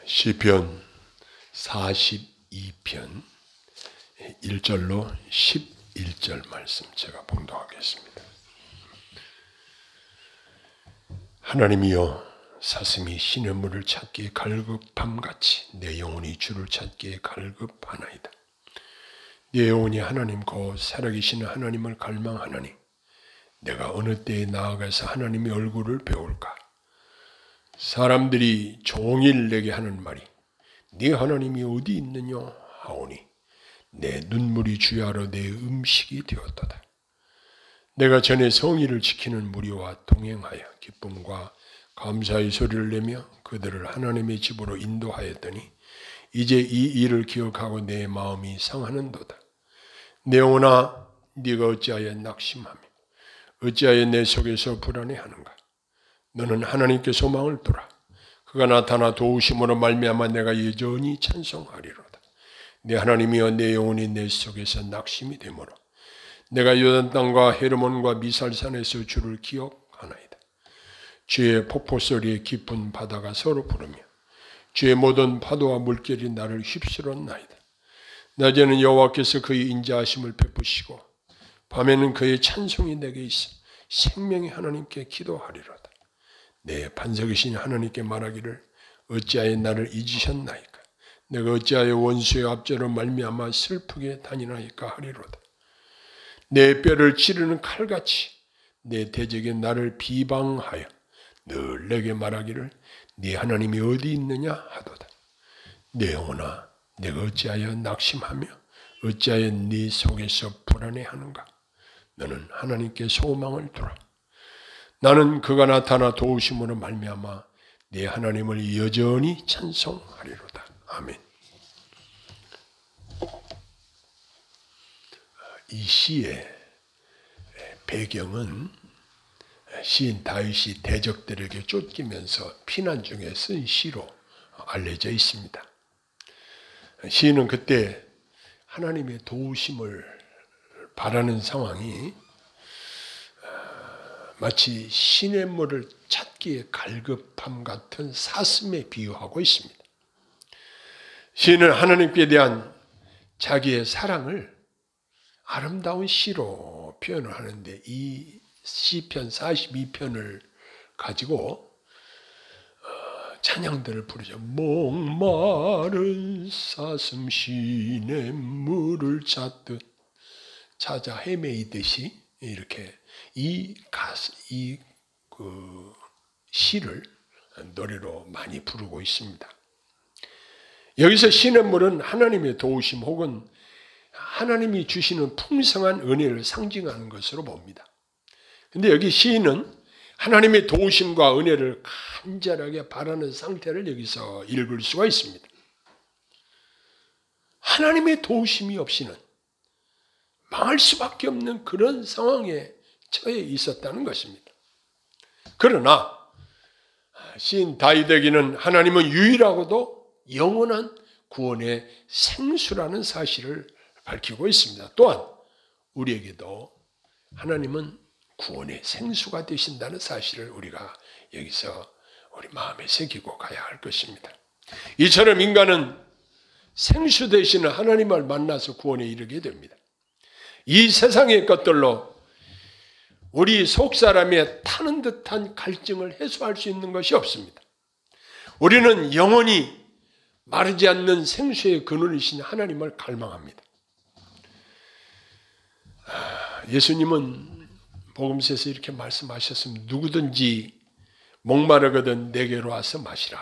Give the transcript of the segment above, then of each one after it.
시편 42편 1절로 11절 말씀 제가 봉독하겠습니다. 하나님이여, 사슴이 신의 물을 찾기에 갈급함같이 내 영혼이 주를 찾기에 갈급하나이다. 내 영혼이 하나님 곧 살아계신 하나님을 갈망하나니 내가 어느 때에 나아가서 하나님의 얼굴을 배울까? 사람들이 종일 내게 하는 말이 네 하나님이 어디 있느냐 하오니 내 눈물이 주야로 내 음식이 되었도다. 내가 전에 성의를 지키는 무리와 동행하여 기쁨과 감사의 소리를 내며 그들을 하나님의 집으로 인도하였더니 이제 이 일을 기억하고 내 마음이 상하는도다. 내 영혼아, 네가 어찌하여 낙심하며 어찌하여 내 속에서 불안해하는가? 너는 하나님께 소망을 두라. 그가 나타나 도우심으로 말미암아 내가 여전히 찬송하리로다. 내 하나님이여, 내 영혼이 내 속에서 낙심이 되므로 내가 요단 땅과 헤르몬과 미살산에서 주를 기억하나이다. 주의 폭포 소리에 깊은 바다가 서로 부르며 주의 모든 파도와 물결이 나를 휩쓸었나이다. 낮에는 여호와께서 그의 인자하심을 베푸시고 밤에는 그의 찬송이 내게 있어 생명의 하나님께 기도하리로다. 내 반석이신 하나님께 말하기를 어찌하여 나를 잊으셨나이까? 내가 어찌하여 원수의 압제로 말미암아 슬프게 다니나이까 하리로다. 내 뼈를 찌르는 칼같이 내 대적에 나를 비방하여 늘 내게 말하기를 네 하나님이 어디 있느냐 하도다. 내 영혼아, 내가 어찌하여 낙심하며 어찌하여 네 속에서 불안해하는가? 너는 하나님께 소망을 두라. 나는 그가 나타나 도우심으로 말미암아 네 하나님을 여전히 찬송하리로다. 아멘. 이 시의 배경은 시인 다윗이 대적들에게 쫓기면서 피난 중에 쓴 시로 알려져 있습니다. 시인은 그때 하나님의 도우심을 바라는 상황이 마치 신의 물을 찾기에 갈급함 같은 사슴에 비유하고 있습니다. 시인은 하나님께 대한 자기의 사랑을 아름다운 시로 표현을 하는데 이 시편 42편을 가지고 찬양들을 부르죠. 목마른 사슴 신의 물을 찾듯 찾아 헤매이듯이 이렇게 이 시를 노래로 많이 부르고 있습니다. 여기서 신의 물은 하나님의 도우심 혹은 하나님이 주시는 풍성한 은혜를 상징하는 것으로 봅니다. 근데 여기 시인은 하나님의 도우심과 은혜를 간절하게 바라는 상태를 여기서 읽을 수가 있습니다. 하나님의 도우심이 없이는 망할 수밖에 없는 그런 상황에 처해 있었다는 것입니다. 그러나 시인 다윗에게는 하나님은 유일하고도 영원한 구원의 생수라는 사실을 밝히고 있습니다. 또한 우리에게도 하나님은 구원의 생수가 되신다는 사실을 우리가 여기서 우리 마음에 새기고 가야 할 것입니다. 이처럼 인간은 생수 되시는 하나님을 만나서 구원에 이르게 됩니다. 이 세상의 것들로 우리 속사람의 타는 듯한 갈증을 해소할 수 있는 것이 없습니다. 우리는 영원히 마르지 않는 생수의 근원이신 하나님을 갈망합니다. 예수님은 복음서에서 이렇게 말씀하셨습니다. 누구든지 목마르거든 내게로 와서 마시라.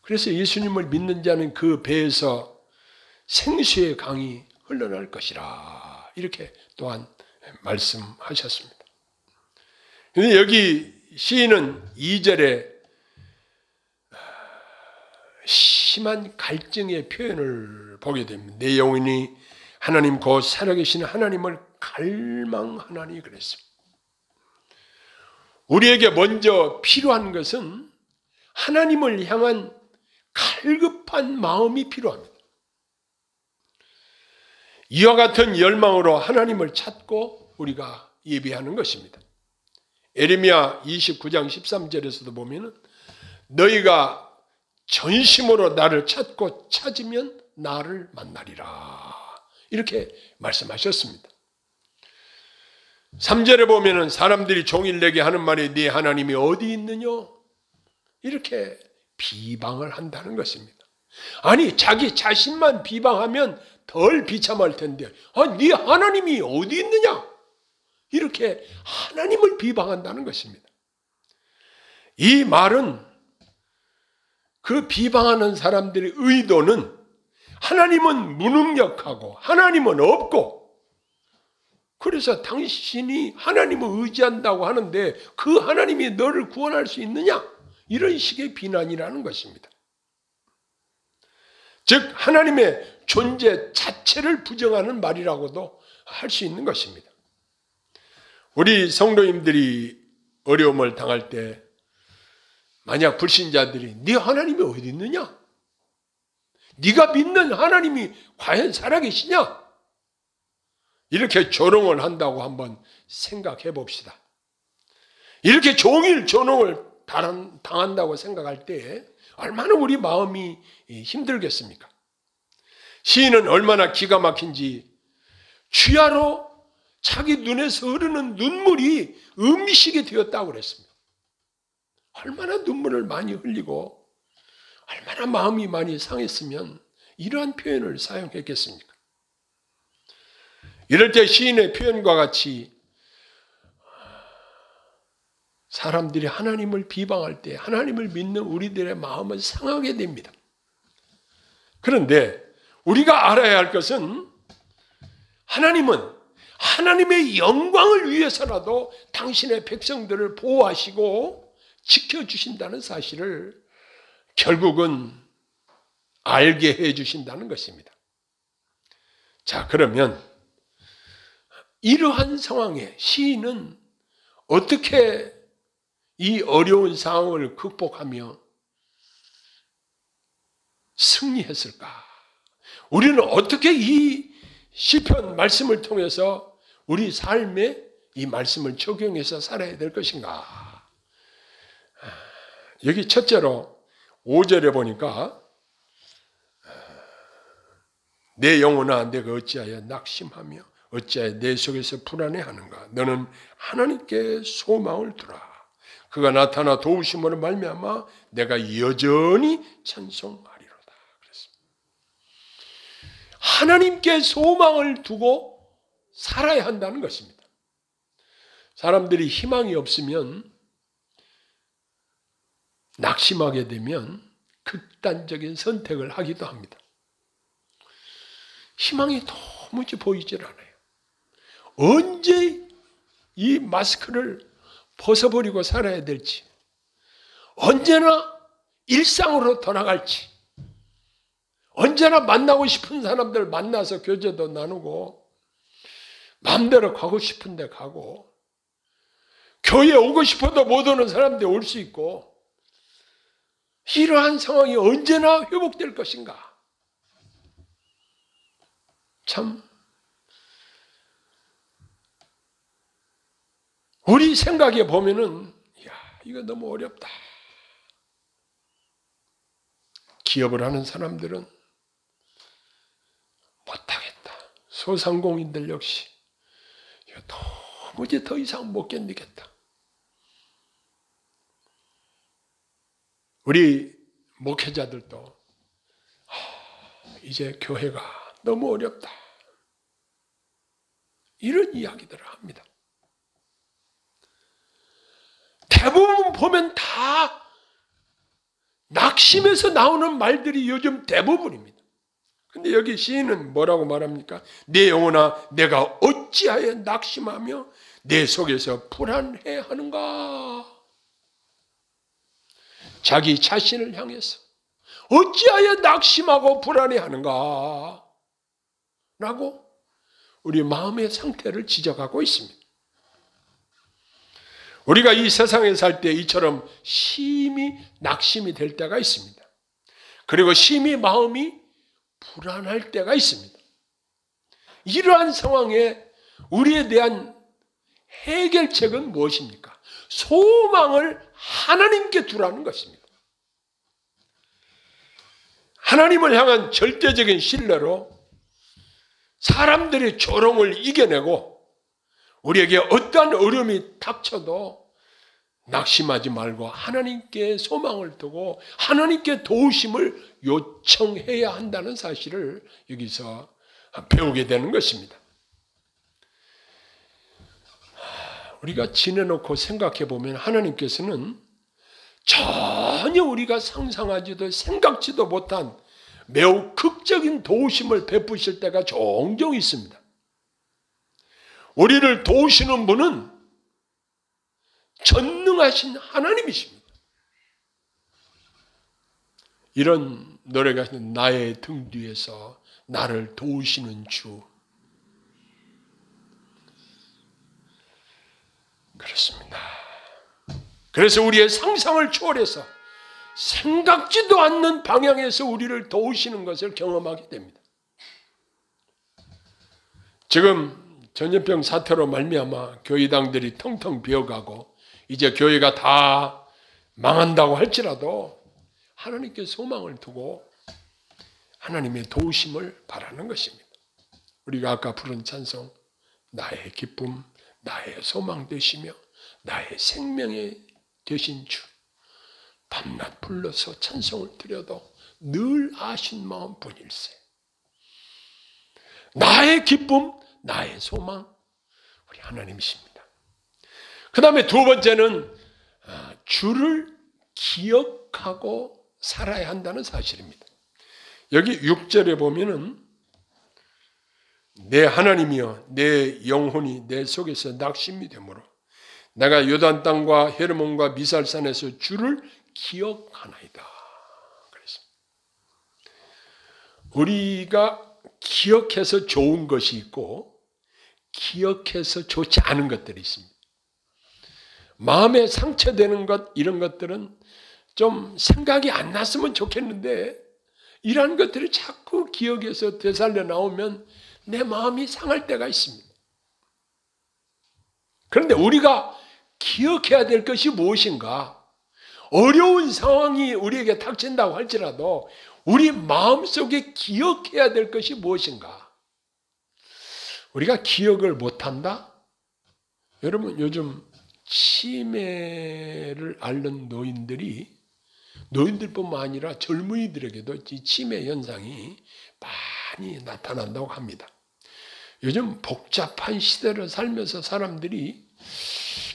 그래서 예수님을 믿는 자는 그 배에서 생수의 강이 흘러날 것이라. 이렇게 또한 말씀하셨습니다. 그런데 여기 시인은 2절에 심한 갈증의 표현을 보게 됩니다. 내 영혼이 하나님 곧 살아계신 하나님을 갈망하나니 그랬습니다. 우리에게 먼저 필요한 것은 하나님을 향한 갈급한 마음이 필요합니다. 이와 같은 열망으로 하나님을 찾고 우리가 예배하는 것입니다. 에레미야 29장 13절에서도 보면은 너희가 전심으로 나를 찾고 찾으면 나를 만나리라. 이렇게 말씀하셨습니다. 3절에 보면은 사람들이 종일 내게 하는 말이 네 하나님이 어디 있느냐? 이렇게 비방을 한다는 것입니다. 아니 자기 자신만 비방하면 덜 비참할 텐데 네 하나님이 어디 있느냐? 이렇게 하나님을 비방한다는 것입니다. 이 말은 그 비방하는 사람들의 의도는 하나님은 무능력하고 하나님은 없고 그래서 당신이 하나님을 의지한다고 하는데 그 하나님이 너를 구원할 수 있느냐? 이런 식의 비난이라는 것입니다. 즉 하나님의 존재 자체를 부정하는 말이라고도 할 수 있는 것입니다. 우리 성도님들이 어려움을 당할 때 만약 불신자들이 네 하나님이 어디 있느냐? 네가 믿는 하나님이 과연 살아계시냐? 이렇게 조롱을 한다고 한번 생각해 봅시다. 이렇게 종일 조롱을 당한다고 생각할 때 얼마나 우리 마음이 힘들겠습니까? 시인은 얼마나 기가 막힌지 주야로 자기 눈에서 흐르는 눈물이 음식이 되었다고 그랬습니다. 얼마나 눈물을 많이 흘리고 얼마나 마음이 많이 상했으면 이러한 표현을 사용했겠습니까? 이럴 때 시인의 표현과 같이 사람들이 하나님을 비방할 때 하나님을 믿는 우리들의 마음은 상하게 됩니다. 그런데 우리가 알아야 할 것은 하나님은 하나님의 영광을 위해서라도 당신의 백성들을 보호하시고 지켜주신다는 사실을 결국은 알게 해주신다는 것입니다. 자, 그러면 이러한 상황에 시인은 어떻게 이 어려운 상황을 극복하며 승리했을까? 우리는 어떻게 이 시편 말씀을 통해서 우리 삶에 이 말씀을 적용해서 살아야 될 것인가? 여기 첫째로 5절에 보니까 내 영혼아 내가 어찌하여 낙심하며 어찌하여 내 속에서 불안해하는가? 너는 하나님께 소망을 두라. 그가 나타나 도우심으로 말미암아 내가 여전히 찬송하리로다. 그랬습니다. 하나님께 소망을 두고 살아야 한다는 것입니다. 사람들이 희망이 없으면 낙심하게 되면 극단적인 선택을 하기도 합니다. 희망이 도무지 보이질 않아요. 언제 이 마스크를 벗어버리고 살아야 될지, 언제나 일상으로 돌아갈지, 언제나 만나고 싶은 사람들 만나서 교제도 나누고 마음대로 가고 싶은 데 가고 교회에 오고 싶어도 못 오는 사람들이 올 수 있고 이러한 상황이 언제나 회복될 것인가? 참 우리 생각에 보면은 이거 너무 어렵다. 기업을 하는 사람들은 못하겠다. 소상공인들 역시 이거 도무지 더 이상 못 견디겠다. 우리 목회자들도 이제 교회가 너무 어렵다. 이런 이야기들을 합니다. 대부분 보면 다 낙심에서 나오는 말들이 요즘 대부분입니다. 근데 여기 시인은 뭐라고 말합니까? 내 영혼아 내가 어찌하여 낙심하며 내 속에서 불안해하는가? 자기 자신을 향해서 어찌하여 낙심하고 불안해하는가? 라고 우리 마음의 상태를 지적하고 있습니다. 우리가 이 세상에 살 때 이처럼 심히 낙심이 될 때가 있습니다. 그리고 심히 마음이 불안할 때가 있습니다. 이러한 상황에 우리에 대한 해결책은 무엇입니까? 소망을 하나님께 두라는 것입니다. 하나님을 향한 절대적인 신뢰로 사람들의 조롱을 이겨내고 우리에게 어떠한 어려움이 닥쳐도 낙심하지 말고 하나님께 소망을 두고 하나님께 도우심을 요청해야 한다는 사실을 여기서 배우게 되는 것입니다. 우리가 지내놓고 생각해 보면 하나님께서는 전혀 우리가 상상하지도 생각지도 못한 매우 극적인 도우심을 베푸실 때가 종종 있습니다. 우리를 도우시는 분은 전능하신 하나님이십니다. 이런 노래가 나의 등 뒤에서 나를 도우시는 주. 그렇습니다. 그래서 우리의 상상을 초월해서 생각지도 않는 방향에서 우리를 도우시는 것을 경험하게 됩니다. 지금 전염병 사태로 말미암아 교회당들이 텅텅 비어가고 이제 교회가 다 망한다고 할지라도 하나님께 소망을 두고 하나님의 도우심을 바라는 것입니다. 우리가 아까 부른 찬송, 나의 기쁨, 나의 소망 되시며 나의 생명이 되신 주, 밤낮 불러서 찬송을 드려도 늘 아신 마음뿐일세. 나의 기쁨, 나의 소망, 우리 하나님이십니다. 그 다음에 두 번째는 주를 기억하고 살아야 한다는 사실입니다. 여기 6절에 보면은 내 하나님이여 내 영혼이 내 속에서 낙심이 되므로 내가 요단 땅과 헤르몬과 미살산에서 주를 기억하나이다. 그랬습니다. 우리가 기억해서 좋은 것이 있고 기억해서 좋지 않은 것들이 있습니다. 마음에 상처되는 것 이런 것들은 좀 생각이 안 났으면 좋겠는데 이러한 것들을 자꾸 기억해서 되살려 나오면 내 마음이 상할 때가 있습니다. 그런데 우리가 기억해야 될 것이 무엇인가? 어려운 상황이 우리에게 닥친다고 할지라도 우리 마음속에 기억해야 될 것이 무엇인가? 우리가 기억을 못한다? 여러분 요즘 치매를 앓는 노인들뿐만 아니라 젊은이들에게도 이 치매 현상이 많이 나타난다고 합니다. 요즘 복잡한 시대를 살면서 사람들이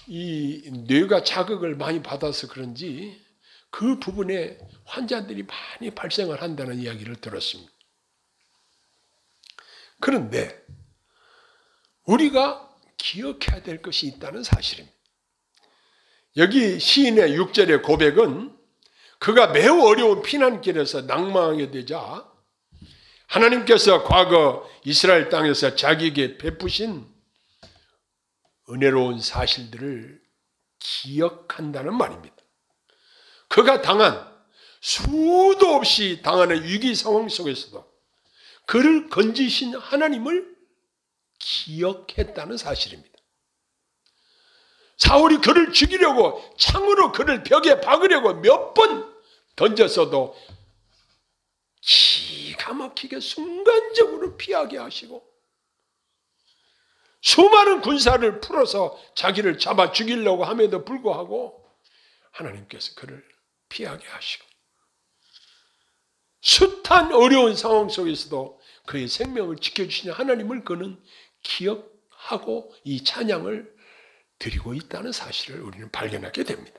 이 뇌가 자극을 많이 받아서 그런지 그 부분에 환자들이 많이 발생을 한다는 이야기를 들었습니다. 그런데 우리가 기억해야 될 것이 있다는 사실입니다. 여기 시인의 6절의 고백은 그가 매우 어려운 피난길에서 낭망하게 되자 하나님께서 과거 이스라엘 땅에서 자기에게 베푸신 은혜로운 사실들을 기억한다는 말입니다. 그가 당한 수도 없이 당하는 위기 상황 속에서도 그를 건지신 하나님을 기억했다는 사실입니다. 사울이 그를 죽이려고 창으로 그를 벽에 박으려고 몇 번 던졌어도 기가 막히게 순간적으로 피하게 하시고 수많은 군사를 풀어서 자기를 잡아 죽이려고 함에도 불구하고 하나님께서 그를 피하게 하시고 숱한 어려운 상황 속에서도 그의 생명을 지켜주시는 하나님을 그는 기억하고 이 찬양을 드리고 있다는 사실을 우리는 발견하게 됩니다.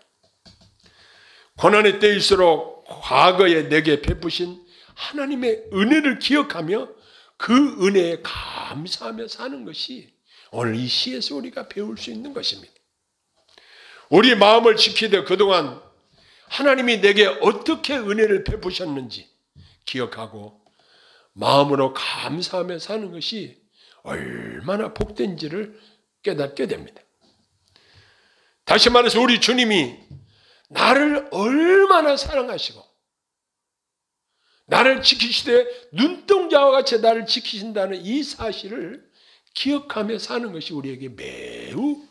고난의 때일수록 과거에 내게 베푸신 하나님의 은혜를 기억하며 그 은혜에 감사하며 사는 것이 오늘 이 시에서 우리가 배울 수 있는 것입니다. 우리 마음을 지키되 그동안 하나님이 내게 어떻게 은혜를 베푸셨는지 기억하고 마음으로 감사하며 사는 것이 얼마나 복된지를 깨닫게 됩니다. 다시 말해서 우리 주님이 나를 얼마나 사랑하시고 나를 지키시되 눈동자와 같이 나를 지키신다는 이 사실을 기억하며 사는 것이 우리에게 매우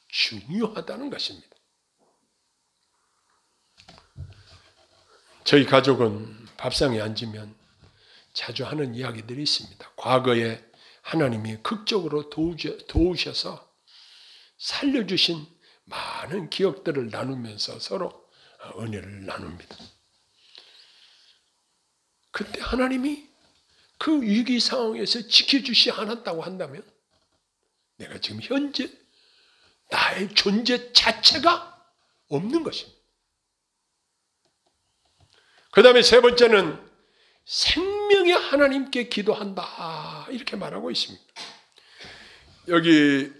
중요하다는 것입니다. 저희 가족은 밥상에 앉으면 자주 하는 이야기들이 있습니다. 과거에 하나님이 극적으로 도우셔서 살려주신 많은 기억들을 나누면서 서로 은혜를 나눕니다. 그때 하나님이 그 위기 상황에서 지켜주시 않았다고 한다면 내가 지금 현재 나의 존재 자체가 없는 것입니다. 그 다음에 세 번째는 생명의 하나님께 기도한다 이렇게 말하고 있습니다. 여기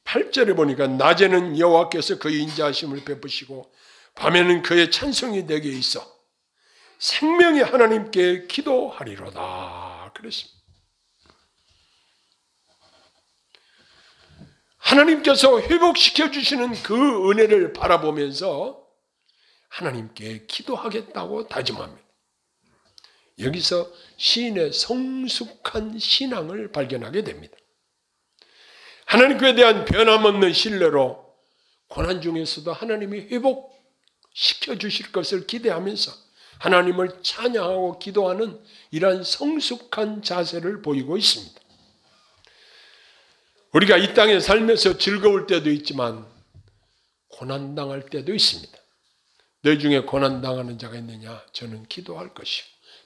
8절에 보니까 낮에는 여호와께서 그의 인자하심을 베푸시고 밤에는 그의 찬송이 내게 있어 생명의 하나님께 기도하리로다 그랬습니다. 하나님께서 회복시켜 주시는 그 은혜를 바라보면서 하나님께 기도하겠다고 다짐합니다. 여기서 시인의 성숙한 신앙을 발견하게 됩니다. 하나님께 대한 변함없는 신뢰로 고난 중에서도 하나님이 회복시켜 주실 것을 기대하면서 하나님을 찬양하고 기도하는 이러한 성숙한 자세를 보이고 있습니다. 우리가 이 땅에 살면서 즐거울 때도 있지만 고난당할 때도 있습니다. 너 중에 고난당하는 자가 있느냐? 저는 기도할 것이요.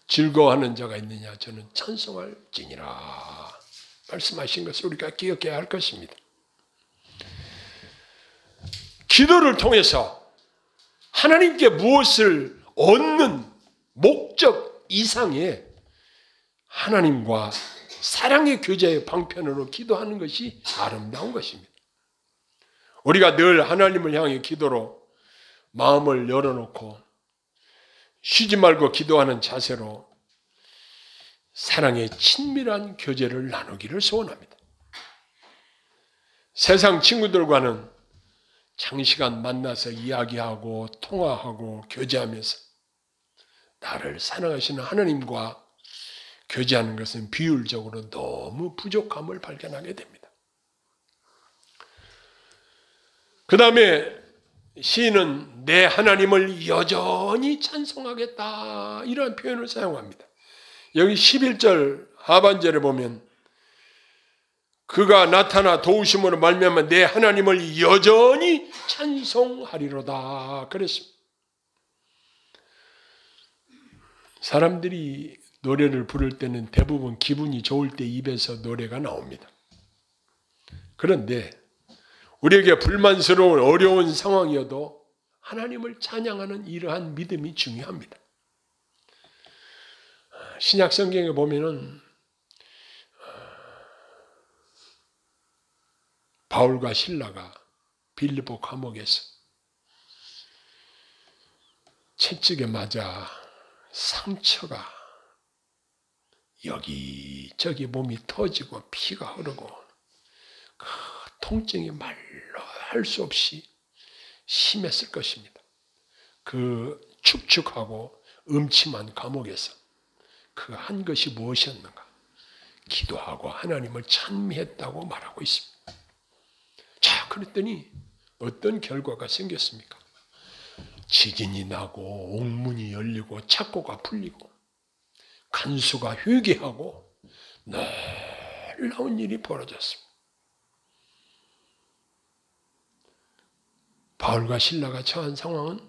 즐거워하는 자가 있느냐? 저는 찬송할지니라. 말씀하신 것을 우리가 기억해야 할 것입니다. 기도를 통해서 하나님께 무엇을 얻는 목적 이상의 하나님과 사랑의 교제의 방편으로 기도하는 것이 아름다운 것입니다. 우리가 늘 하나님을 향해 기도로 마음을 열어놓고 쉬지 말고 기도하는 자세로 사랑의 친밀한 교제를 나누기를 소원합니다. 세상 친구들과는 장시간 만나서 이야기하고 통화하고 교제하면서 나를 사랑하시는 하나님과 교제하는 것은 비율적으로 너무 부족함을 발견하게 됩니다. 그 다음에 시인은 내 하나님을 여전히 찬송하겠다 이런 표현을 사용합니다. 여기 11절 하반절에 보면 그가 나타나 도우심으로 말미암아 내 하나님을 여전히 찬송하리로다 그랬습니다. 사람들이 노래를 부를 때는 대부분 기분이 좋을 때 입에서 노래가 나옵니다. 그런데 우리에게 불만스러운 어려운 상황이어도 하나님을 찬양하는 이러한 믿음이 중요합니다. 신약 성경에 보면은 바울과 실라가 빌립보 감옥에서 채찍에 맞아 상처가 여기저기 몸이 터지고 피가 흐르고 그 통증이 말로 할 수 없이 심했을 것입니다. 그 축축하고 음침한 감옥에서 그 한 것이 무엇이었는가? 기도하고 하나님을 찬미했다고 말하고 있습니다. 자, 그랬더니 어떤 결과가 생겼습니까? 지진이 나고 옥문이 열리고 착고가 풀리고 간수가 회개하고 놀라운 일이 벌어졌습니다. 바울과 실라가 처한 상황은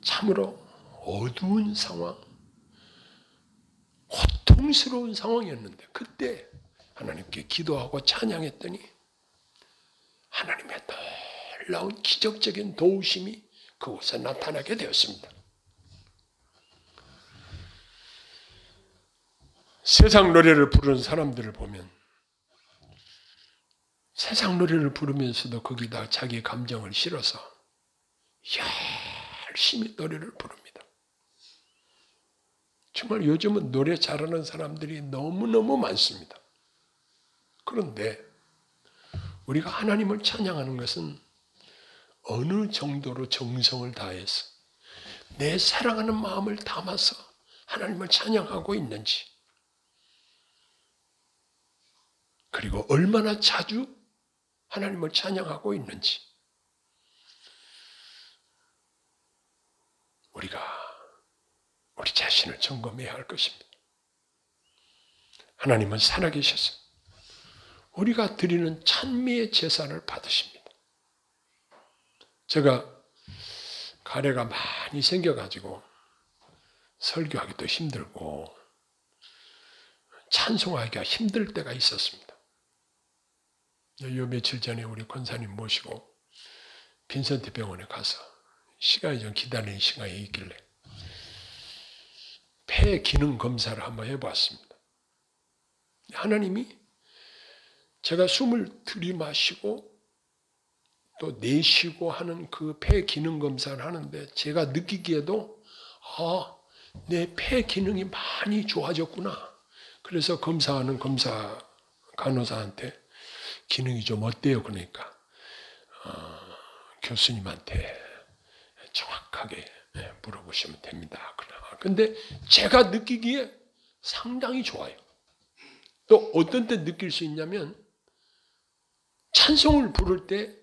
참으로 어두운 상황, 고통스러운 상황이었는데 그때 하나님께 기도하고 찬양했더니 하나님의 놀라운 기적적인 도우심이 그곳에 나타나게 되었습니다. 세상 노래를 부르는 사람들을 보면 세상 노래를 부르면서도 거기다 자기 감정을 실어서 열심히 노래를 부릅니다. 정말 요즘은 노래 잘하는 사람들이 너무너무 많습니다. 그런데 우리가 하나님을 찬양하는 것은 어느 정도로 정성을 다해서 내 사랑하는 마음을 담아서 하나님을 찬양하고 있는지, 그리고 얼마나 자주 하나님을 찬양하고 있는지 우리 자신을 점검해야 할 것입니다. 하나님은 살아계셔서 우리가 드리는 찬미의 제사를 받으십니다. 제가 가래가 많이 생겨가지고 설교하기도 힘들고 찬송하기가 힘들 때가 있었습니다. 요 며칠 전에 우리 권사님 모시고 빈센트 병원에 가서 시간이 좀 기다리는 시간이 있길래 폐 기능 검사를 한번 해봤습니다. 하나님이 제가 숨을 들이마시고 또 내쉬고 하는 그 폐 기능 검사를 하는데 제가 느끼기에도 내 폐 기능이 많이 좋아졌구나. 그래서 검사하는 간호사한테 기능이 좀 어때요? 그러니까 교수님한테 정확하게 물어보시면 됩니다. 그런데 제가 느끼기에 상당히 좋아요. 또 어떤 때 느낄 수 있냐면 찬송을 부를 때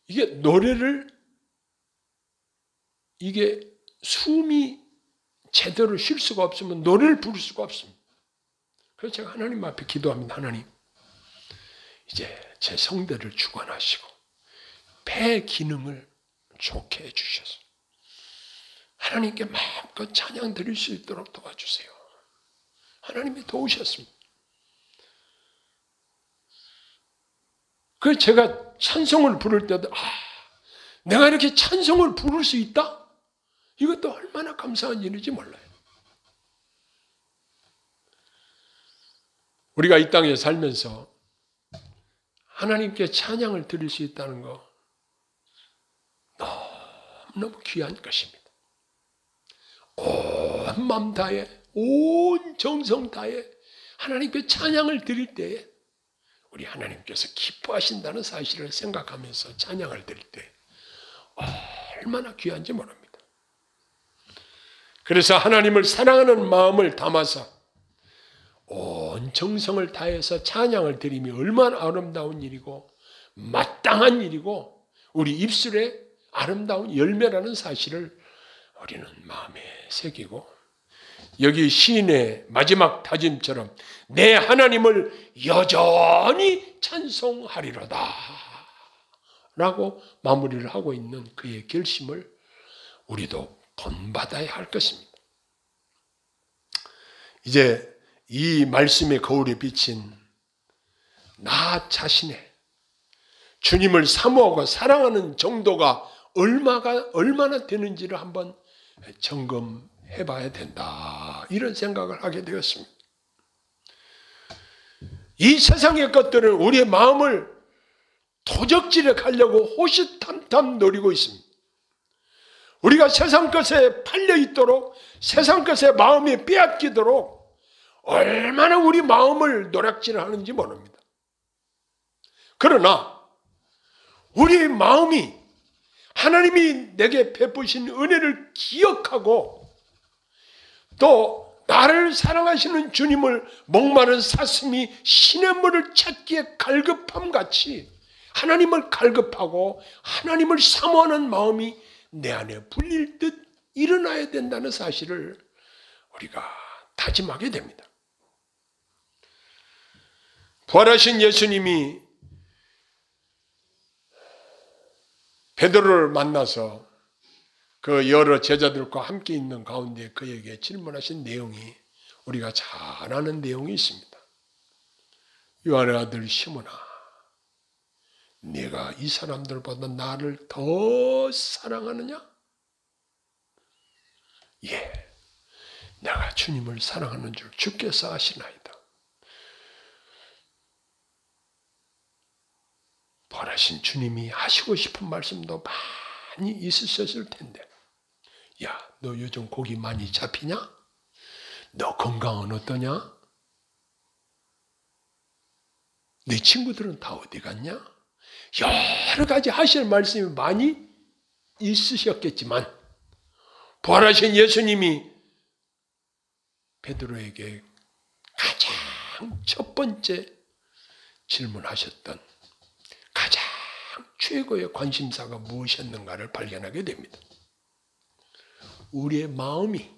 이게 노래를 이게 숨이 제대로 쉴 수가 없으면 노래를 부를 수가 없습니다. 그래서 제가 하나님 앞에 기도합니다. 하나님, 이제 제 성대를 주관하시고 폐 기능을 좋게 해주셔서 하나님께 마음껏 찬양 드릴 수 있도록 도와주세요. 하나님이 도우셨습니다. 그래서 제가 찬송을 부를 때도 내가 이렇게 찬송을 부를 수 있다? 이것도 얼마나 감사한 일인지 몰라요. 우리가 이 땅에 살면서 하나님께 찬양을 드릴 수 있다는 거 너무너무 귀한 것입니다. 온 마음 다해, 온 정성 다해 하나님께 찬양을 드릴 때에 우리 하나님께서 기뻐하신다는 사실을 생각하면서 찬양을 드릴 때 얼마나 귀한지 모릅니다. 그래서 하나님을 사랑하는 마음을 담아서 온 정성을 다해서 찬양을 드림이 얼마나 아름다운 일이고 마땅한 일이고 우리 입술에 아름다운 열매라는 사실을 우리는 마음에 새기고 여기 시인의 마지막 다짐처럼 내 하나님을 여전히 찬송하리로다 라고 마무리를 하고 있는 그의 결심을 우리도 본받아야 할 것입니다. 이제 이 말씀의 거울에 비친 나 자신의 주님을 사모하고 사랑하는 정도가 얼마나 되는지를 한번 점검해 봐야 된다. 이런 생각을 하게 되었습니다. 이 세상의 것들은 우리의 마음을 도적질해 가려고 호시탐탐 노리고 있습니다. 우리가 세상 것에 팔려 있도록 세상 것에 마음이 빼앗기도록 얼마나 우리 마음을 노략질하는지 모릅니다. 그러나 우리 마음이 하나님이 내게 베푸신 은혜를 기억하고 또 나를 사랑하시는 주님을 목마른 사슴이 시냇물을 찾기에 갈급함 같이 하나님을 갈급하고 하나님을 사모하는 마음이 내 안에 불릴 듯 일어나야 된다는 사실을 우리가 다짐하게 됩니다. 부활하신 예수님이 베드로를 만나서 그 여러 제자들과 함께 있는 가운데 그에게 질문하신 내용이 우리가 잘 아는 내용이 있습니다. 요한의 아들 시몬아, 네가 이 사람들보다 나를 더 사랑하느냐? 예, 내가 주님을 사랑하는 줄 주께서 아시나이다. 부활하신 주님이 하시고 싶은 말씀도 많이 있으셨을 텐데, 야, 너 요즘 고기 많이 잡히냐? 너 건강은 어떠냐? 네 친구들은 다 어디 갔냐? 여러 가지 하실 말씀이 많이 있으셨겠지만 부활하신 예수님이 베드로에게 가장 첫 번째 질문하셨던 가장 최고의 관심사가 무엇이었는가를 발견하게 됩니다. 우리의 마음이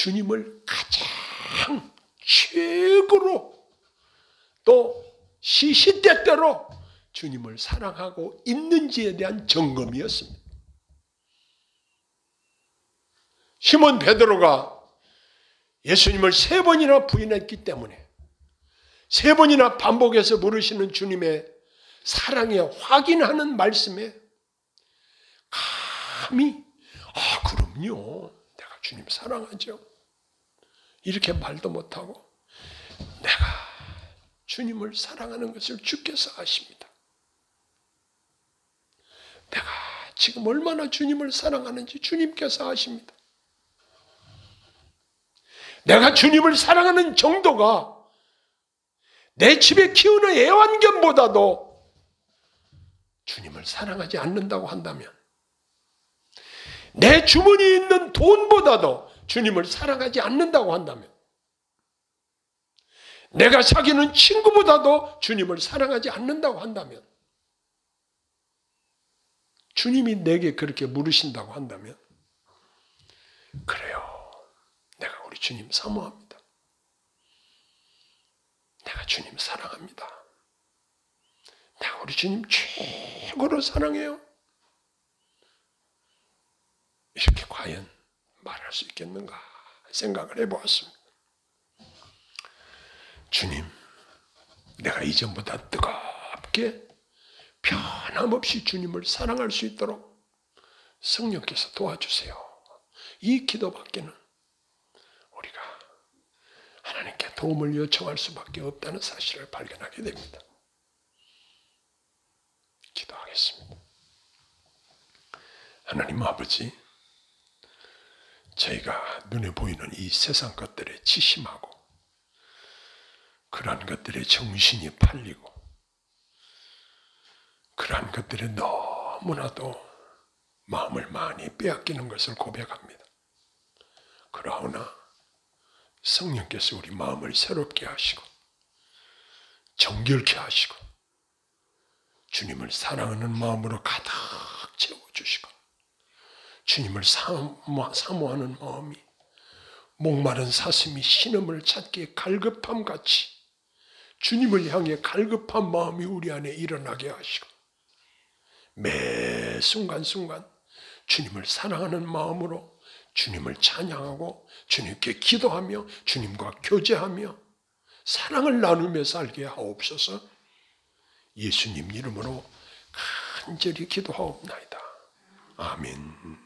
주님을 가장 최고로 또 시시때때로 주님을 사랑하고 있는지에 대한 점검이었습니다. 시몬 베드로가 예수님을 3번이나 부인했기 때문에 3번이나 반복해서 물으시는 주님의 사랑에 확인하는 말씀에 감히 그럼요, 내가 주님 사랑하죠, 이렇게 말도 못하고 내가 주님을 사랑하는 것을 주께서 아십니다. 내가 지금 얼마나 주님을 사랑하는지 주님께서 아십니다. 내가 주님을 사랑하는 정도가 내 집에 키우는 애완견보다도 주님을 사랑하지 않는다고 한다면, 내 주머니에 있는 돈보다도 주님을 사랑하지 않는다고 한다면, 내가 사귀는 친구보다도 주님을 사랑하지 않는다고 한다면, 주님이 내게 그렇게 물으신다고 한다면, 그래요, 내가 우리 주님 사모합니다. 내가 주님 사랑합니다. 내가 우리 주님 최고로 사랑해요. 이렇게 과연 말할 수 있겠는가 생각을 해보았습니다. 주님, 내가 이전보다 뜨겁게 변함없이 주님을 사랑할 수 있도록 성령께서 도와주세요. 이 기도밖에는 우리가 하나님께 도움을 요청할 수밖에 없다는 사실을 발견하게 됩니다. 기도하겠습니다. 하나님 아버지, 저희가 눈에 보이는 이 세상 것들에 치심하고 그러한 것들에 정신이 팔리고 그러한 것들에 너무나도 마음을 많이 빼앗기는 것을 고백합니다. 그러나 성령께서 우리 마음을 새롭게 하시고 정결케 하시고 주님을 사랑하는 마음으로 가득 채워주시고 주님을 사모하는 마음이 목마른 사슴이 신음을 찾기에 갈급함 같이 주님을 향해 갈급한 마음이 우리 안에 일어나게 하시고 매 순간순간 주님을 사랑하는 마음으로 주님을 찬양하고 주님께 기도하며 주님과 교제하며 사랑을 나누며 살게 하옵소서. 예수님 이름으로 간절히 기도하옵나이다. 아멘.